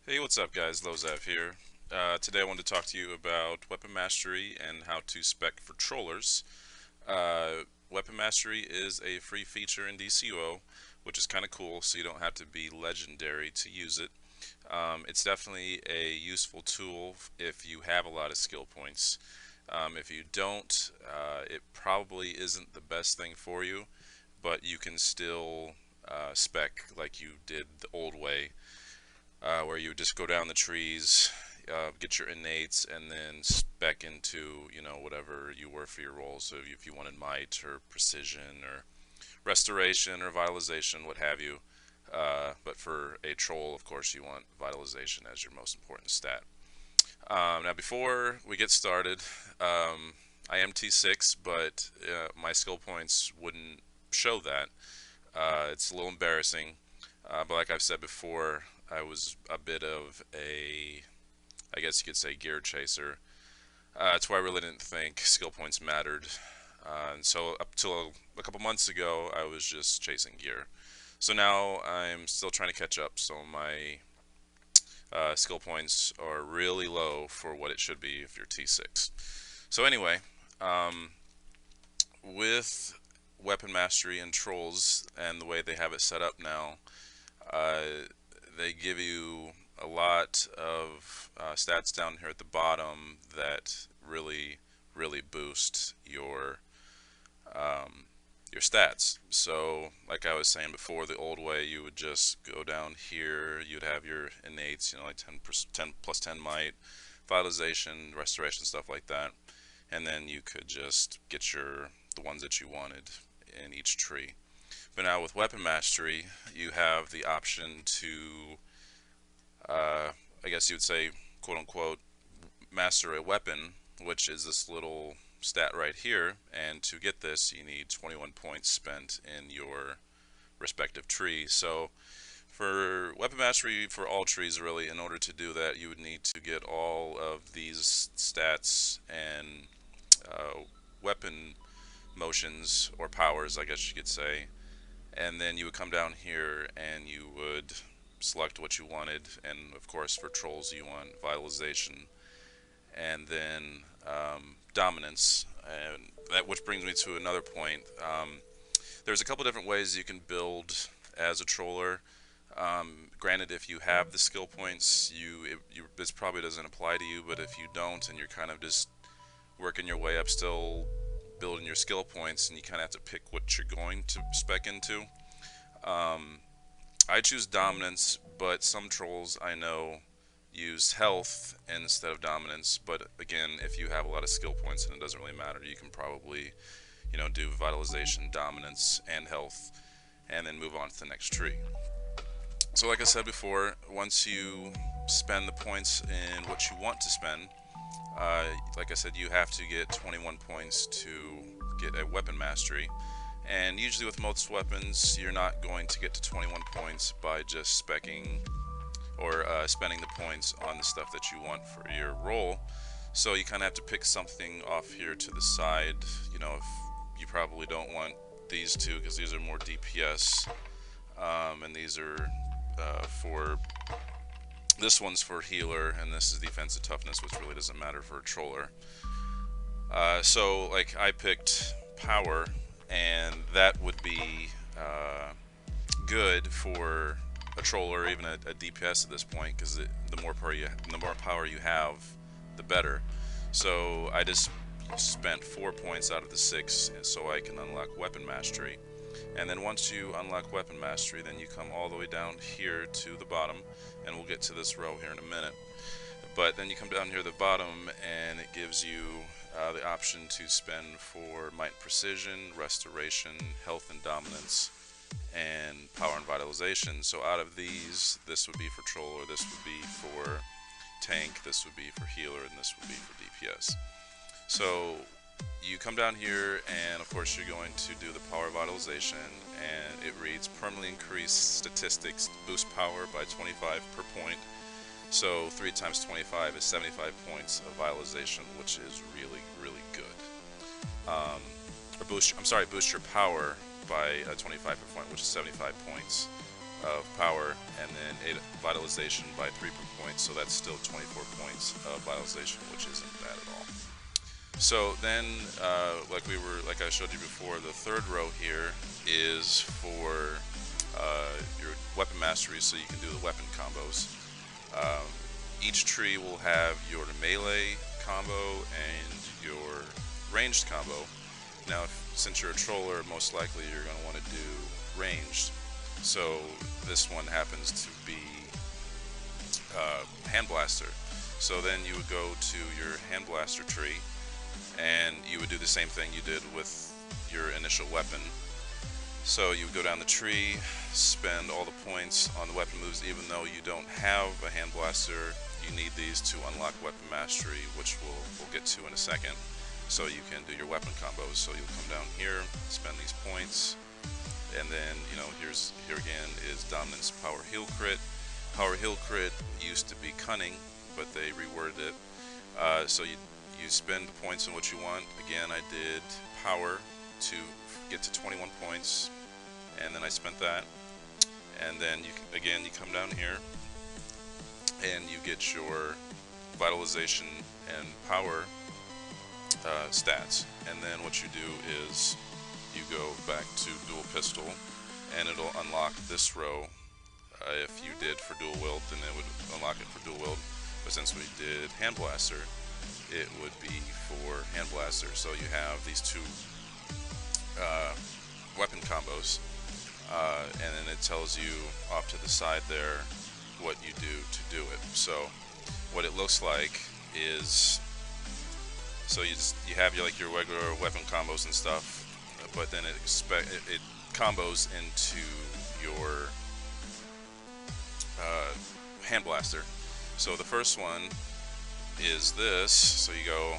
Hey, what's up, guys? Zlohsav here. Today I wanted to talk to you about weapon mastery and how to spec for trollers. Weapon mastery is a free feature in DCUO, which is kind of cool, so you don't have to be legendary to use it. It's definitely a useful tool if you have a lot of skill points. If you don't, it probably isn't the best thing for you, but you can still spec like you did the old way, where you would just go down the trees, get your innates, and then spec into whatever you were for your role. So if you wanted might or precision or restoration or vitalization, what have you. But for a troll, of course, you want vitalization as your most important stat. Now, before we get started, I am T6, but my skill points wouldn't show that. It's a little embarrassing, but like I've said before, I was a bit of a, I guess you could say, gear chaser. That's why I really didn't think skill points mattered. And so up till a couple months ago, I was just chasing gear. So now I'm still trying to catch up. So my skill points are really low for what it should be if you're T6. So anyway, um, with weapon mastery and trolls and the way they have it set up now, uh, they give you a lot of stats down here at the bottom that really boost your stats. So, like I was saying before, the old way, you would just go down here. You'd have your innates, like 10 plus 10 might, vitalization, restoration, stuff like that, and then you could just get the ones that you wanted in each tree. But now with weapon mastery, you have the option to, uh, I guess you would say, quote unquote, master a weapon, which is this little stat right here. And to get this, you need 21 points spent in your respective tree. So for weapon mastery for all trees, really, in order to do that, you would need to get all of these stats and weapon motions or powers, I guess you could say, and then you would come down here and you would select what you wanted, and of course for trolls you want vitalization and then dominance, and that which brings me to another point. There's a couple different ways you can build as a troller. Granted, if you have the skill points, this probably doesn't apply to you, but if you don't and you're kind of just working your way up, still building your skill points, and you kind of have to pick what you're going to spec into. Um, I choose dominance, but some trolls I know use health instead of dominance. But again, if you have a lot of skill points, and it doesn't really matter, you can probably, do vitalization, dominance, and health, and then move on to the next tree. So, like I said before, once you spend the points in what you want to spend, like I said, you have to get 21 points to get a weapon mastery. And usually with most weapons, you're not going to get to 21 points by just specking or spending the points on the stuff that you want for your role. So you kind of have to pick something off here to the side. If you probably don't want these two because these are more DPS, and these are for this one's for healer, and this is defensive toughness, which really doesn't matter for a troller. So like I picked power, and that would be good for a troller, even a DPS at this point, because the more power you have, the better. So I just spent 4 points out of the 6 so I can unlock weapon mastery. And then once you unlock weapon mastery, then you come all the way down here to the bottom, and we'll get to this row here in a minute. But then you come down here to the bottom, and it gives you the option to spend for might and precision, restoration, health and dominance, and power and vitalization. So out of these, this would be for troller, this would be for tank, this would be for healer, and this would be for DPS. So you come down here, and of course you're going to do the power vitalization, and it reads permanently increase statistics, boost power by 25 per point. So 3 times 25 is 75 points of vitalization, which is really good. Boost your power by 25 per point, which is 75 points of power, and then vitalization by 3 per point, so that's still 24 points of vitalization, which isn't bad at all. So then, like I showed you before, the third row here is for your weapon mastery, so you can do the weapon combos. Each tree will have your melee combo and your ranged combo. Now, since you're a troller, most likely you're going to want to do ranged. So this one happens to be Hand Blaster. So then you would go to your Hand Blaster tree, and you would do the same thing you did with your initial weapon. So you would go down the tree, spend all the points on the weapon moves, even though you don't have a Hand Blaster. You need these to unlock weapon mastery, which we'll get to in a second. So you can do your weapon combos. So you'll come down here, spend these points, and then, you know, here again is Dominance Power Heal Crit. Power Heal Crit used to be Cunning, but they reworded it. So you spend the points on what you want. Again, I did Power to get to 21 points, and then I spent that. And then you come down here, and you get your vitalization and power stats. And then what you do is you go back to dual pistol, and it'll unlock this row. If you did for dual wield, then it would unlock it for dual wield. But since we did Hand Blaster, it would be for Hand Blaster. So you have these two weapon combos, and then it tells you off to the side there what you do to do it. So what it looks like is, so you have your regular weapon combos and stuff, but then it combos into your Hand Blaster. So the first one is this, so you go,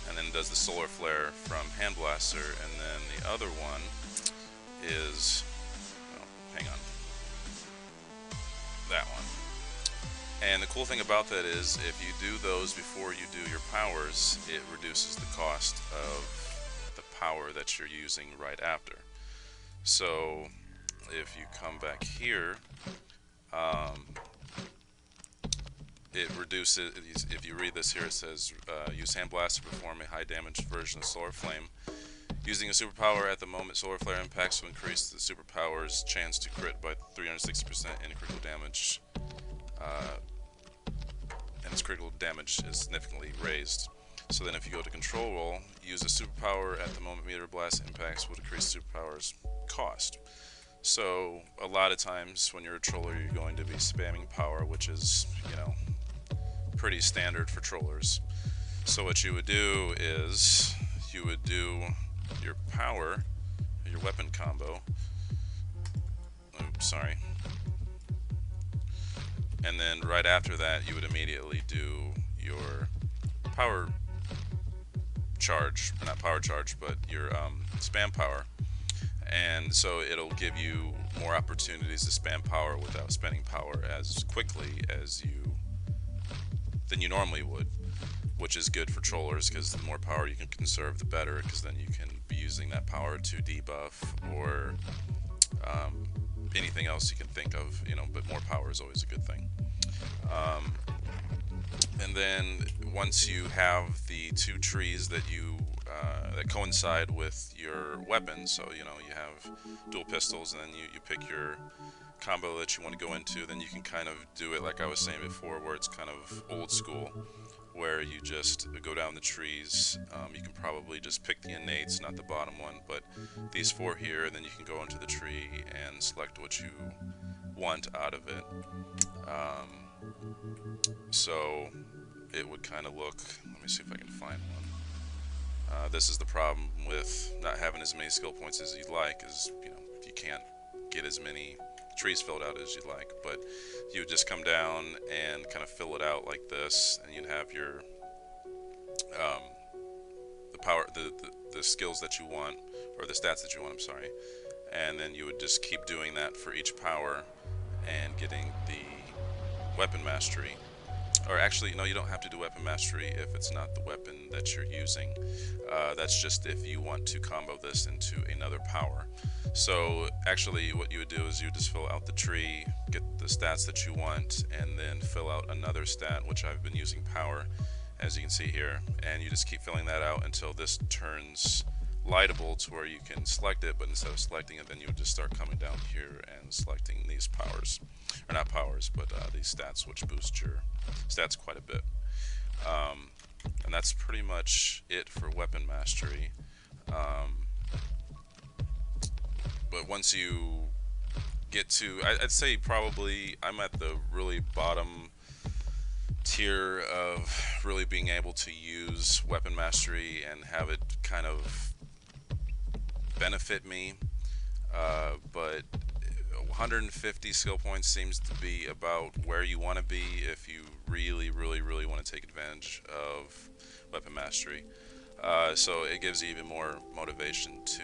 and then does the Solar Flare from Hand Blaster, and then the other one is, oh, hang on, that one. And the cool thing about that is, if you do those before you do your powers, it reduces the cost of the power that you're using right after. So if you come back here, it reduces, if you read this here, it says, use Hand Blast to perform a high damage version of Solar Flame. Using a superpower at the moment Solar Flare impacts will increase the superpower's chance to crit by 360% and critical damage. And its critical damage is significantly raised. So then if you go to control roll, use a superpower at the moment meter blast impacts will decrease the superpower's cost. So a lot of times when you're a troller, you're going to be spamming power, which is, you know, pretty standard for trollers. So what you would do is you would do your power, your weapon combo. Oops, sorry. And then right after that, you would immediately do your power charge, not power charge, but your spam power. And so it'll give you more opportunities to spam power without spending power as quickly as than you normally would, which is good for trollers, because the more power you can conserve, the better, because then you can be using that power to debuff or anything else you can think of, you know, but more power is always a good thing. And then once you have the two trees that that coincide with your weapons, so you know you have dual pistols, and then you pick your combo that you want to go into, then you can kind of do it like I was saying before, where it's kind of old school, where you just go down the trees. You can probably just pick the innates, not the bottom one, but these four here, and then you can go into the tree and select what you want out of it. So it would kind of look, let me see if I can find one. This is the problem with not having as many skill points as you'd like, is, you know, you can't get as many trees filled out as you'd like, but you would just come down and kind of fill it out like this, and you'd have your the power, the skills that you want, or the stats that you want, I'm sorry, and then you would just keep doing that for each power and getting the weapon mastery. or actually, no, you don't have to do weapon mastery if it's not the weapon that you're using. That's just if you want to combo this into another power. So actually what you would do is you just fill out the tree, get the stats that you want, and then fill out another stat, which I've been using power, as you can see here, and you just keep filling that out until this turns lightable to where you can select it, but instead of selecting it, then you would just start coming down here and selecting these powers, or not powers, but these stats, which boost your stats quite a bit. And that's pretty much it for weapon mastery. But once you get to, I'd say probably I'm at the really bottom tier of really being able to use weapon mastery and have it kind of benefit me. But 150 skill points seems to be about where you want to be if you really want to take advantage of weapon mastery. So it gives you even more motivation to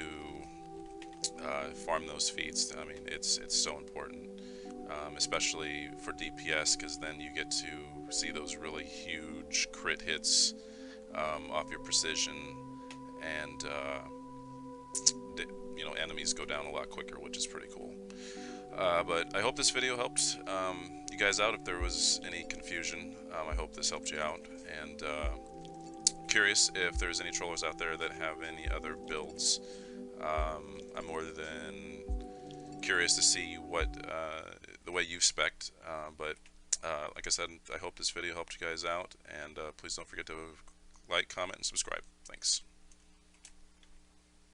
farm those feats. I mean, it's so important, especially for DPS, because then you get to see those really huge crit hits off your precision, and you know, enemies go down a lot quicker, which is pretty cool. But I hope this video helped you guys out. If there was any confusion, I hope this helped you out. And curious if there's any trollers out there that have any other builds. I'm more than curious to see what the way you've spec'd. But like I said, I hope this video helped you guys out. And please don't forget to like, comment, and subscribe. Thanks.